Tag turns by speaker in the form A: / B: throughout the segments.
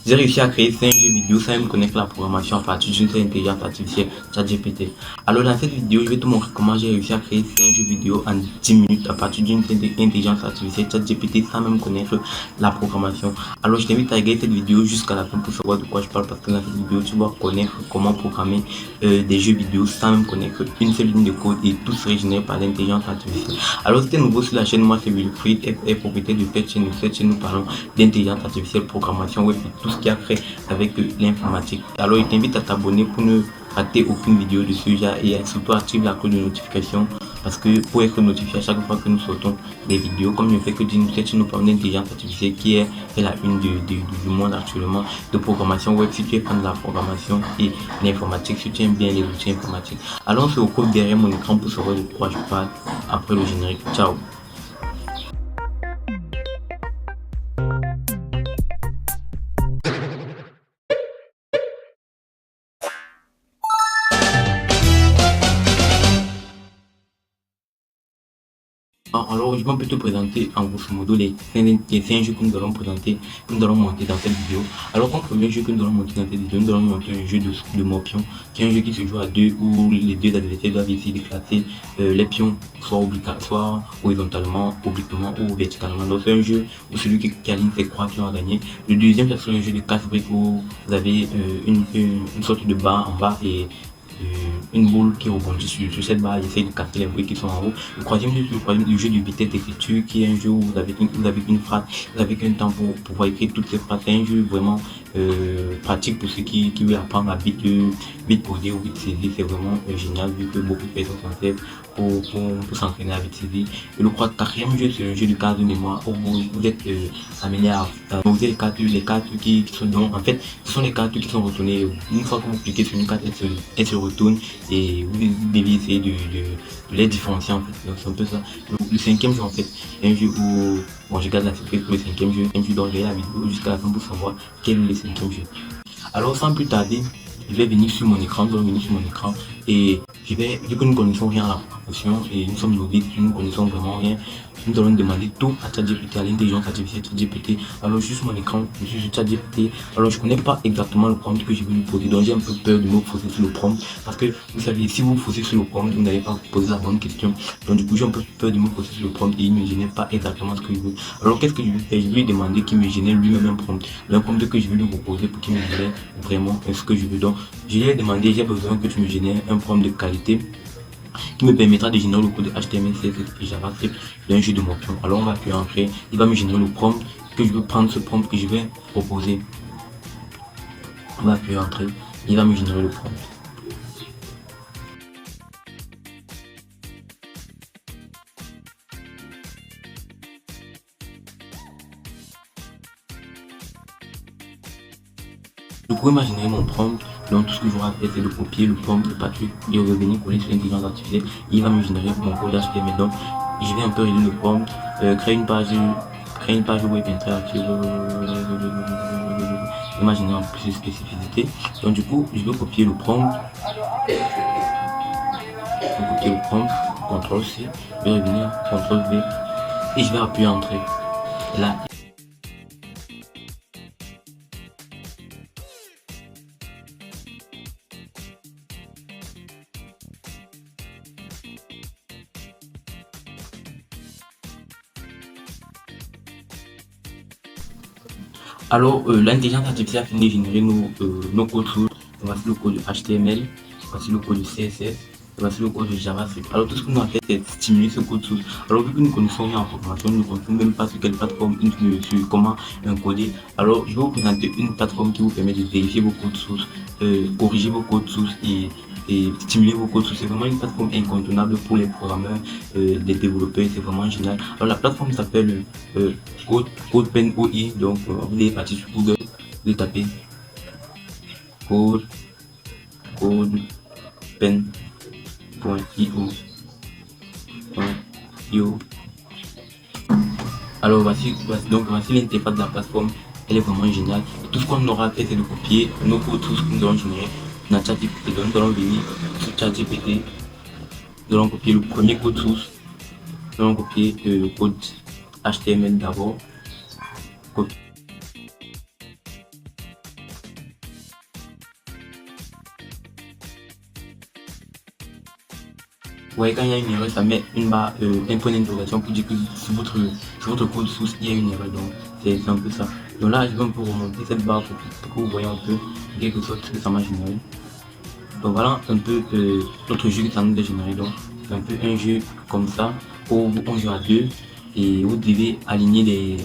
A: J'ai réussi à créer 5 jeux vidéo sans même connaître la programmation à partir d'une seule intelligence artificielle, ChatGPT. Alors dans cette vidéo, je vais te montrer comment j'ai réussi à créer 5 jeux vidéo en 10 minutes à partir d'une intelligence artificielle, ChatGPT, sans même connaître la programmation. Alors je t'invite à regarder cette vidéo jusqu'à la fin pour savoir de quoi je parle, parce que dans cette vidéo, tu vas connaître comment programmer des jeux vidéo sans même connaître une seule ligne de code, et tout serait généré par l'intelligence artificielle. Alors si tu es nouveau sur la chaîne, moi c'est Wilfried, et propriétaire de cette chaîne. Cette chaîne, nous parlons d'intelligence artificielle, programmation web et tout ce qui a trait avec l'informatique. Alors je t'invite à t'abonner pour ne rater aucune vidéo de ce genre, et surtout active la cloche de notification, parce que pour être notifié à chaque fois que nous sortons des vidéos, comme je fais que d'une cette chaîne, nous parlons d'intelligence artificielle qui est la une du monde actuellement, de programmation web. Si tu es fan de la programmation et l'informatique, si tu aimes bien les outils informatiques, alors on se retrouve derrière mon écran pour savoir de quoi je parle après le générique. Ciao. Alors, je vais un peu te présenter en grosso modo les 5 jeux que nous allons présenter, que nous allons monter dans cette vidéo. Alors, comme premier jeu que nous allons monter dans cette vidéo, nous allons monter un jeu de mots-pions, qui est un jeu qui se joue à deux, où les deux adversaires doivent essayer de classer les pions, soit horizontalement, obliquement ou verticalement. Donc, c'est un jeu où celui qui aligne ses croix qui va gagner. Le deuxième, c'est un jeu de casse-briques où vous avez une sorte de barre en bas et une boule qui rebondit sur cette barre, essaye de casser les briques qui sont en haut. Le troisième jeu, le jeu de vitesse d'écriture, qui est un jeu où vous avez une phrase, vous avez qu'un temps pour pouvoir écrire toutes ces phrases. C'est un jeu vraiment pratique pour ceux qui veulent apprendre à vite coder ou vite saisir. C'est vraiment génial, vu que beaucoup de personnes s'en servent pour s'entraîner à vite saisir. Et le quatrième jeu, c'est un jeu de cartes de mémoire où vous êtes amené à montrer les cartes qui sont donc, en fait, ce sont les cartes qui sont retournées. Une fois que vous cliquez sur une carte, elle se retourne, et vous devez essayer de les différencier, en fait. Donc c'est un peu ça. Le cinquième jeu, en fait, un jeu où, bon, je garde la surprise pour le cinquième jeu, un jeu dont j'ai la vidéo jusqu'à la fin pour savoir quel est le cinquième jeu. Alors sans plus tarder, je vais venir sur mon écran, et vu que nous ne connaissons rien à la programmation et nous sommes novices, nous ne connaissons vraiment rien, nous allons demander tout à ChatGPT, à l'intelligence artificielle ChatGPT. Alors juste mon écran, je suis sur ChatGPT. Alors je ne connais pas exactement le prompt que je vais lui poser, donc j'ai un peu peur de me poser sur le prompt, parce que vous savez, si vous posez sur le prompt, vous n'allez pas poser la bonne question. Donc du coup j'ai un peu peur de me poser sur le prompt et il ne me génère pas exactement ce que je veux. Alors qu'est-ce que je vais faire? Je vais lui demander qu'il me génère lui-même un prompt, que je vais lui proposer pour qu'il me génère vraiment ce que je veux. Donc je lui ai demandé, j'ai besoin que tu me génères un prompt de qualité qui me permettra de générer le code HTML, CSS et JavaScript d'un jeu de mots-pions. Alors on va appuyer Entrée, il va me générer le prompt que je veux prendre, ce prompt que je vais proposer. On va appuyer Entrée, il va me générer le prompt. Vous pouvez imaginer mon prompt, donc tout ce que j'aurai à faire, c'est de copier le prompt de Patrick et revenir coller sur l'intelligence artificielle. Il va me générer mon code HTML. Donc je vais un peu réduire le prompt, créer une page web interactive, imaginer en plus de spécificité. Donc du coup, je vais copier le prompt, CTRL C, je vais revenir, CTRL V, et je vais appuyer Entrée. Et là, alors, l'intelligence artificielle a fini de générer nos codes sources. Voici le code HTML, voici le code CSS, voici le code JavaScript. Alors, tout ce que nous avons fait, c'est stimuler ce code source. Alors, vu que nous connaissons rien en programmation, nous ne connaissons même pas sur quelle plateforme, sur comment coder. Alors, je vais vous présenter une plateforme qui vous permet de vérifier vos codes sources, corriger vos codes sources et stimuler vos codes sources. C'est vraiment une plateforme incontournable pour les programmeurs, les développeurs. C'est vraiment génial. Alors, la plateforme s'appelle CodePen OI. Donc vous allez partir sur Google, vous tapez CodePen.io. Alors voici l'interface de la plateforme. Elle est vraiment géniale. Tout ce qu'on aura fait, c'est de copier nos codes sources que nous allons générer dans ChatGPT. Donc nous allons venir sur ChatGPT, nous allons copier le premier code source, nous allons copier le code HTML d'abord, Ouais, quand il y a une erreur, ça met une barre, un point d'interrogation pour dire que sur votre code source, il y a une erreur. Donc, c'est un peu ça. Donc là, je vais un peu remonter cette barre pour que vous voyez un peu en quelque sorte ce que ça m'a généré. Donc voilà un peu notre jeu que ça nous a généré. Donc, c'est un peu un jeu comme ça où on joue à deux et vous devez aligner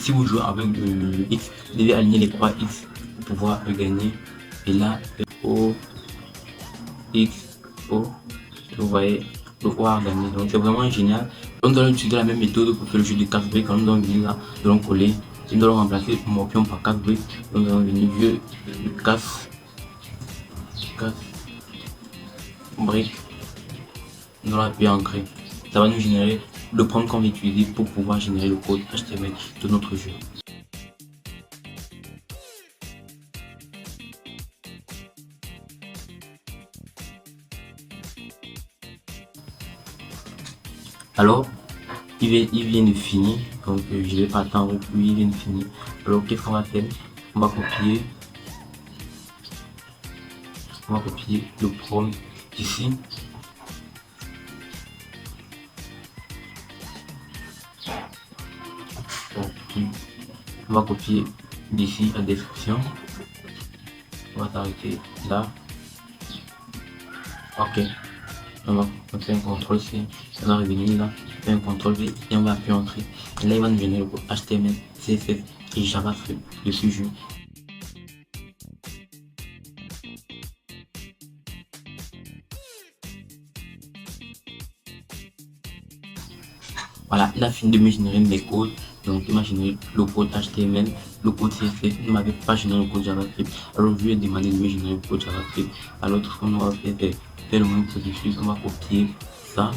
A: si vous jouez avec le X, vous devez aligner les croix X pour pouvoir gagner. Et là, O, X, O, vous voyez, le O a gagné. Donc c'est vraiment génial. On doit utiliser la même méthode pour faire le jeu de 4 briques. Nous allons venir là, nous allons coller. Nous allons remplacer mon pion par 4 briques. Nous allons venir jeu de casse briques. Nous allons appuyer ancrer. Ça va nous générer le prompt qu'on va utiliser pour pouvoir générer le code HTML de notre jeu. Alors, il vient de finir, donc je ne vais pas attendre que lui vienne de finir. Alors, qu'est-ce qu'on va faire? On va copier le prompt ici. On va copier d'ici la description. On va s'arrêter là. Ok. On va faire un CTRL C. On va revenir là. Faire un CTRL V et on va appuyer entrer. Et là, il va nous donner le code HTML, CSS et JavaScript de ce jeu. Voilà, il a fini de me générer mes codes. Donc, il m'a généré le code HTML, le code CSS. Il ne m'avait pas généré le code JavaScript. Alors, je lui ai demandé de me générer le code JavaScript. Alors, tout ce qu'on va faire, c'est faire le même processus. On va copier ça,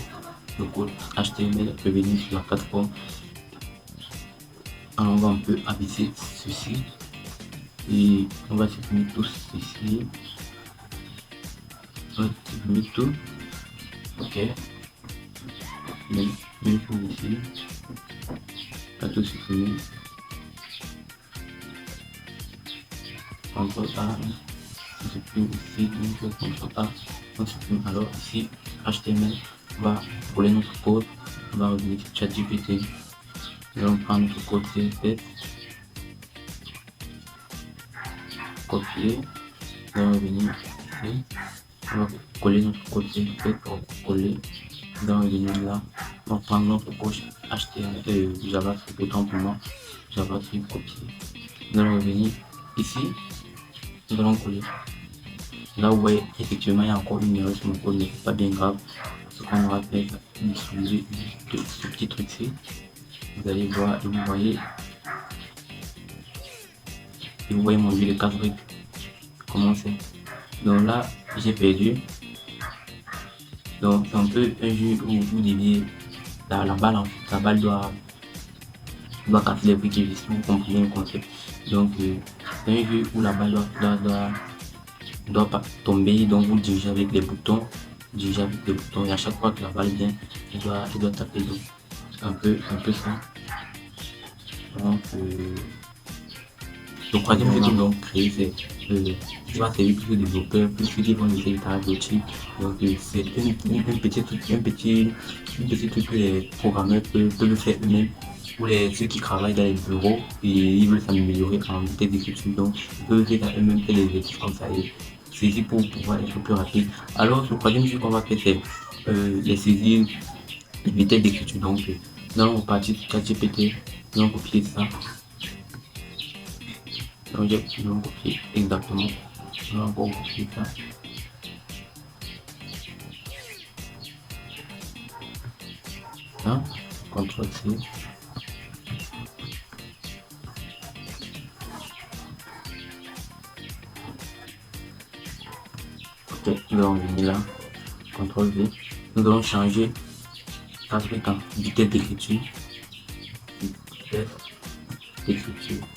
A: le code HTML, revenir sur la plateforme. Alors, on va un peu abaisser ceci. Et on va supprimer tout ceci. On va supprimer tout. Ok. Même pour ici. On va tout supprimer. CTRL A, on supprime ici, CTRL A, on supprime. Alors ici, HTML, on va coller notre code, on va revenir sur ChatGPT, nous allons prendre notre code CSS, copier, on va revenir ici, on va coller notre code CSS pour coller, nous allons revenir là, on va prendre notre code HTML, JavaScript, autant pour moi, JavaScript, copier, nous allons revenir ici, nous allons coller. Là, vous voyez, effectivement, il y a encore une erreur sur mon code, mais c'est pas bien grave. Ce qu'on aura fait, c'est d'utiliser ce petit truc-ci. Vous allez voir et vous voyez mon jeu de 4 briques. Comment c'est? Donc là, j'ai perdu. Donc c'est un peu un jeu où vous deviez la balle doit casser les briques et si vous comprenez le concept. Donc c'est un jeu où la balle doit pas tomber, donc vous dirigez avec les boutons, et à chaque fois que la balle vient, il doit taper. Donc c'est un peu ça. Donc le troisième jeu que nous avons créé, c'est qui va servir plus aux développeurs, plus ceux qui vont essayer de donc c'est un petit truc que les programmeurs peuvent faire eux-mêmes. Pour ceux qui travaillent dans les bureaux et ils veulent s'améliorer en vitesse d'écriture, donc ils peuvent faire eux-mêmes faire des exercices comme ça et saisir pour pouvoir être plus rapide. Alors le troisième jeu qu'on va faire, c'est les saisir de vitesse d'écriture. Donc nous allons repartir sur ChatGPT, nous allons copier ça. Donc j'ai copié exactement. Nous allons encore copier ça. Hein? CTRL C. Ok, nous allons venir là. CTRL V. Nous allons changer ça avec en vitesse d'écriture. Vitesse d'écriture.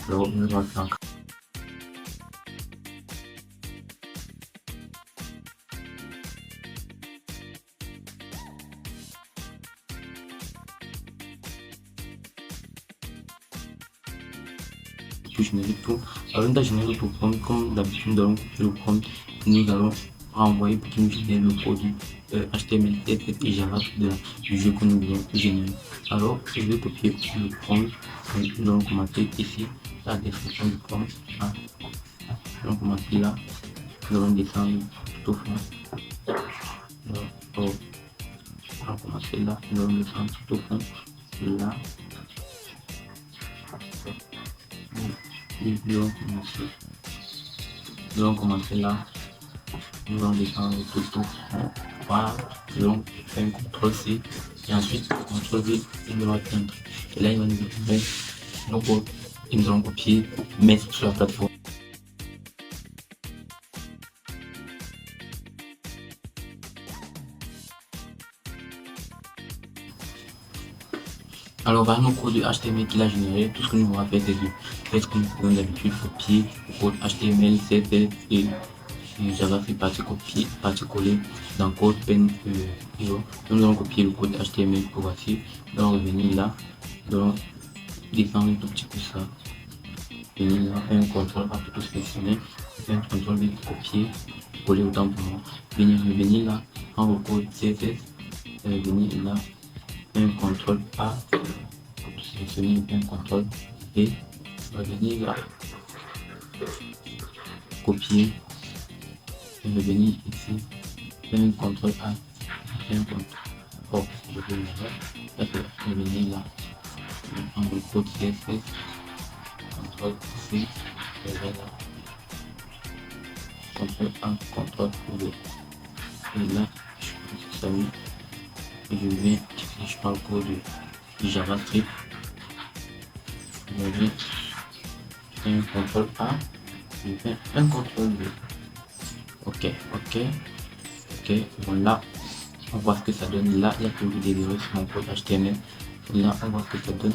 A: Alors nous allons faire générer tout. Alors, on a généré tout prompt. Comme d'habitude, nous allons copier le prompt. Nous allons renvoyer pour qu'il nous génère le code HTML, CSS et Java du jeu que nous voulons générer. Alors, je vais copier le prompt. Nous allons commencer ici la description du prompt. Nous allons commencer là. Nous allons descendre tout au fond. On va commencer là. Nous allons descendre tout au fond. Là. Nous allons commencer là. Nous allons descendre tout au fond. Voilà. Nous allons faire un CTRL C. Et ensuite, CTRL V, nous allons atteindre. Et là, il va nous donner nos codes. Et nous allons copier, mettre sur la plateforme. Alors, vers nos codes HTML qu'il a généré, tout ce que nous allons faire, c'est de faire ce que nous faisons d'habitude, copier le code HTML, CSS et JavaScript partie coller dans code pen hero. Nous allons copier le code HTML que voici. Nous allons revenir là, nous allons descendre un tout petit peu ça. Venir là, faire un contrôle pas tout sélectionner, faire un contrôle de copier, coller autant pour moi. Venir là, prendre le code CSS, venir là, faire un contrôle A. Sélectionner un contrôle et revenir là, copier, et revenir ici, faire un contrôle A, faire un contrôle. Oh, je vais revenir là, prendre le code CSS, contrôle C, et là, contrôle A, contrôle V. Et là, je fais ça oui, et je vais, je prends le code de JavaScript. Je vais faire un contrôle A, je fais un contrôle V. Ok, bon là, on voit ce que ça donne. Là, il y a toujours des erreurs sur mon code HTML. Là, on voit ce que ça donne.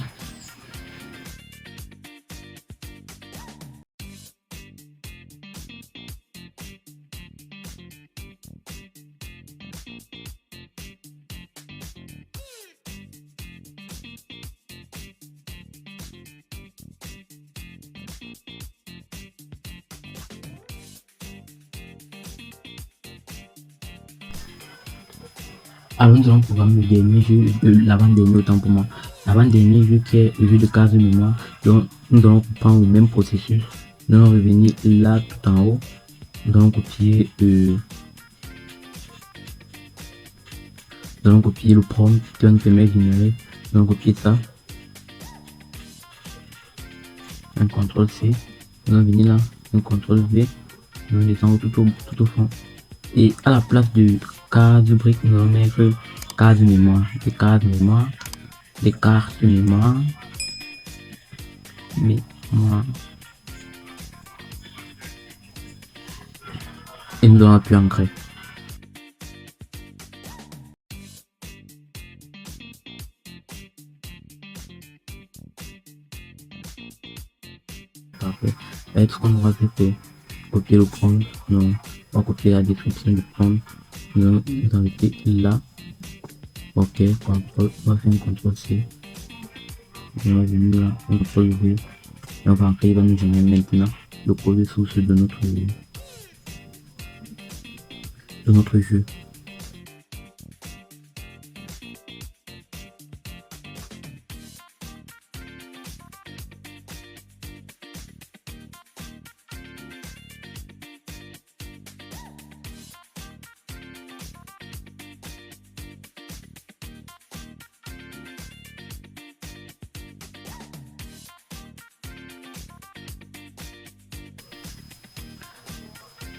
A: Alors nous allons programmer le dernier jeu, l'avant-dernier autant pour moi. L'avant-dernier jeu qui est le jeu de case de mémoire. Donc nous allons prendre le même processus. Nous allons revenir là tout en haut. Nous allons copier le prompt qui va nous permettre de générer. Nous allons copier ça. Un CTRL C. Nous allons venir là. Un CTRL V. Nous allons descendre tout au fond. Et à la place de case brique, nous allons mettre case mémoire, des cartes mémoire, des cartes mémoire, et nous allons appuyer Entrée. Parfait. Et tout ce qu'on va faire, c'est copier le prompt. Non, on va copier la description du prompt. Nous allons nous arrêter là. Ok, contrôle, on va faire un CTRL C. On va venir là, un CTRL V. Et on va entrer, il va nous générer maintenant le code source de notre jeu.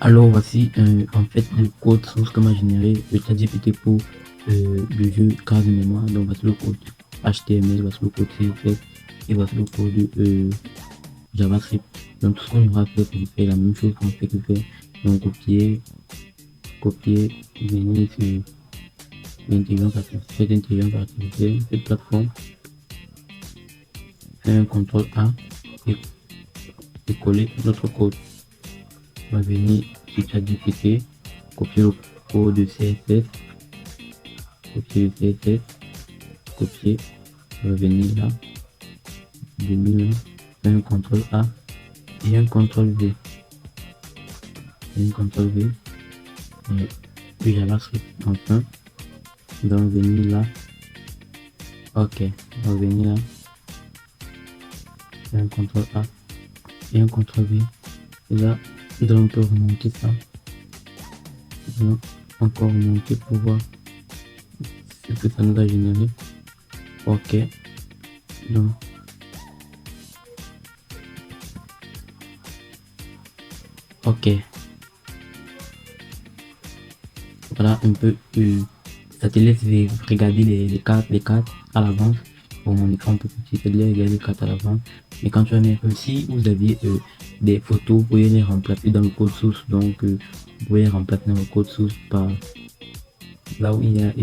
A: Alors voici en fait le code source que m'a généré le ChatGPT pour le jeu case de mémoire. Donc voici le code HTML, voici le code CSS et voici le code JavaScript. Donc tout ce qu'on aura fait, c'est faire la même chose qu'on fait que faire. Donc copier, venir sur l'intelligence artificielle, cette plateforme, faire un CTRL A et coller notre code. On va venir sur ChatGPT, copier le code de CSS, copier, revenir là, faire un CTRL A et un CTRL V. du JavaScript. Enfin, donc venir là. Ok, on va venir là. Et un CTRL A et un CTRL V. Et là, on peut remonter ça. Donc, encore remonter pour voir ce que ça nous a généré. Ok. Donc, ok. Voilà un peu. Ça te laisse regarder les cartes à l'avance. Bon, mon écran un peu petit, ça te laisse regarder les cartes à l'avance. Mais quand tu vas mettre, si vous aviez des photos, vous pouvez les remplacer dans le code source. Donc, vous pouvez les remplacer dans le code source par là où il y a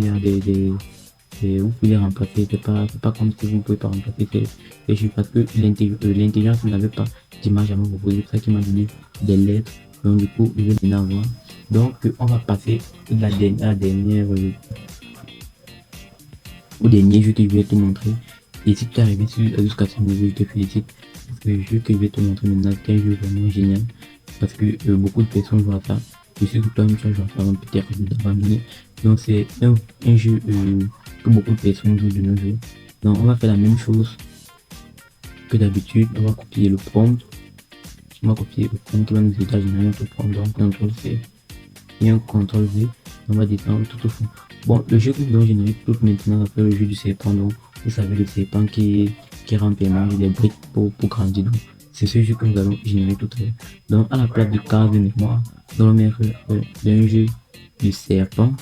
A: vous pouvez les remplacer. C'est pas comme si vous ne pouvez pas remplacer. C'est juste parce que l'intelligence n'avait pas d'image à me proposer. C'est ça qui m'a donné des lettres. Donc, du coup, je vais donner à voir. Donc, on va passer à la dernière au dernier jeu que je vais te montrer. Et si tu es arrivé jusqu'à ce niveau, je te félicite. Parce que le jeu que je vais te montrer maintenant, c'est un jeu vraiment génial. Parce que beaucoup de personnes jouent à ça. Je sais que toi-même tu vas jouer à ça, peut-être d'abandonner. Donc c'est un jeu que beaucoup de personnes jouent de nos jours. Donc on va faire la même chose que d'habitude. On va copier le prompt. On va copier le prompt qui va nous aider à générer notre prompt. Donc CTRL C et un CTRL V. On va descendre tout au fond. Bon, le jeu que nous allons générer tout maintenant, après le jeu du serpent. Donc, vous savez, le serpent qui rampe et mange des briques pour grandir. Donc, c'est ce jeu que nous allons générer tout à l'heure. Donc, à la place de case de mémoire, nous allons mettre un jeu du serpent.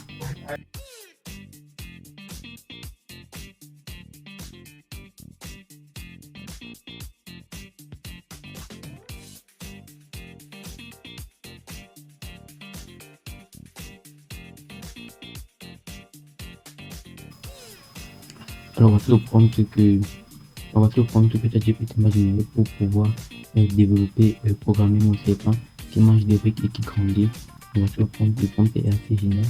A: Alors, voici le prompt que ChatGPT m'a généré pour pouvoir développer, programmer mon serpent qui mange des briques et qui grandit. Voici le prompt est assez génial.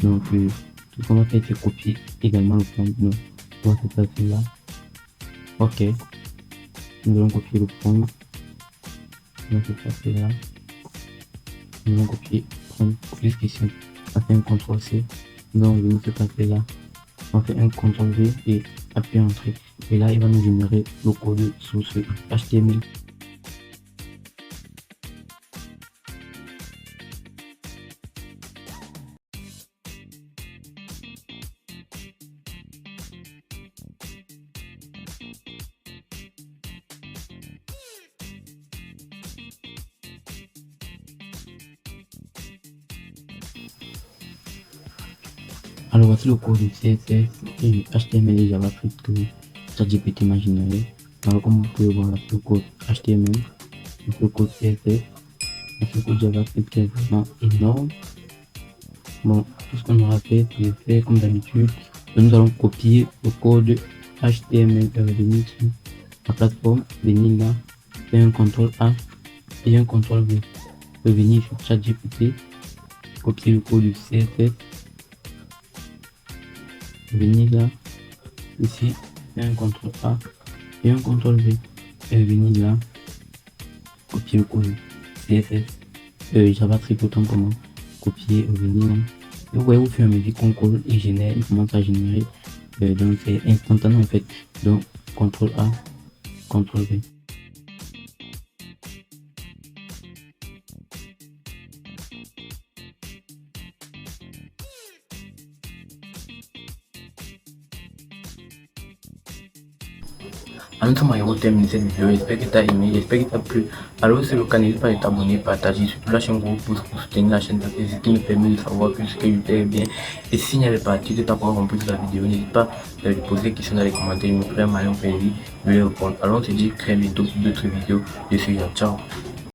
A: Donc, tout ce qu'on va faire, c'est copier également le prompt. Donc, on va se passer là. Ok. Nous allons copier le prompt. On va se passer là. Nous allons copier prompt plus question. On fait un CTRL C. Donc, on va se passer là. On fait un CTRL V et appuyer Entrée. Et là, il va nous générer le code source HTML. Alors voici le code CSS et HTML et JavaScript que ChatGPT m'a généré. Alors comme vous pouvez voir, le code HTML, le code CSS, le code JavaScript qui est vraiment énorme. Bon, tout ce qu'on aura fait, c'est faire comme d'habitude. Nous allons copier le code HTML et revenir sur la plateforme, venir là, faire un CTRL A et un CTRL V. Revenir sur ChatGPT, copier le code du CSS. Venir là, ici, un CTRL A et un CTRL V. Et venir là, copier le code CSS, JavaScript autant pour moi, copier, venir là. Et vous voyez, au fur et à mesure qu'on colle, il commence à générer. Donc c'est instantané en fait. Donc CTRL A, CTRL V. En tout cas, je termine cette vidéo. J'espère que tu as aimé, j'espère que tu as plu. Alors, si c'est le cas, n'hésite pas à t'abonner, partager, surtout lâcher un gros pouce pour soutenir la chaîne, parce que c'est ce qui me permet de savoir que ce que je fais est bien. Et s'il n'y avait pas, tu t'es encore compris de la vidéo, n'hésite pas à lui poser des questions dans les commentaires. Je me ferai un malin plaisir de les répondre. Alors, on se dit très bientôt pour d'autres vidéos. Je suis Jean. Ciao.